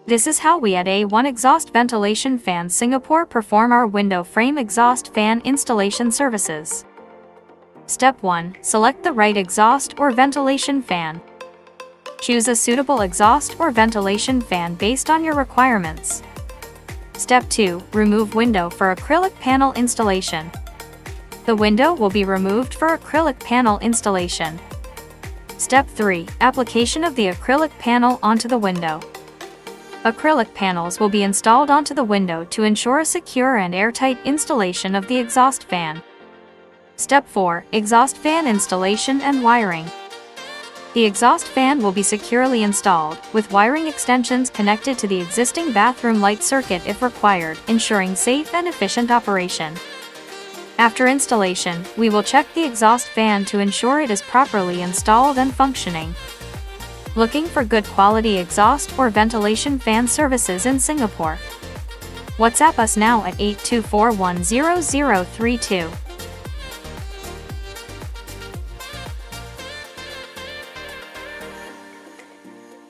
This is how we at A1 Exhaust Ventilation Fan Singapore perform our window frame exhaust fan installation services. Step 1. Select the right exhaust or ventilation fan. Choose a suitable exhaust or ventilation fan based on your requirements. Step 2. Remove window for acrylic panel installation. The window will be removed for acrylic panel installation. Step 3. Application of the acrylic panel onto the window. Acrylic panels will be installed onto the window to ensure a secure and airtight installation of the exhaust fan. Step 4. Exhaust fan installation and wiring. The exhaust fan will be securely installed, with wiring extensions connected to the existing bathroom light circuit if required, ensuring safe and efficient operation. After installation, we will check the exhaust fan to ensure it is properly installed and functioning. Looking for good quality exhaust or ventilation fan services in Singapore? WhatsApp us now at 82410032.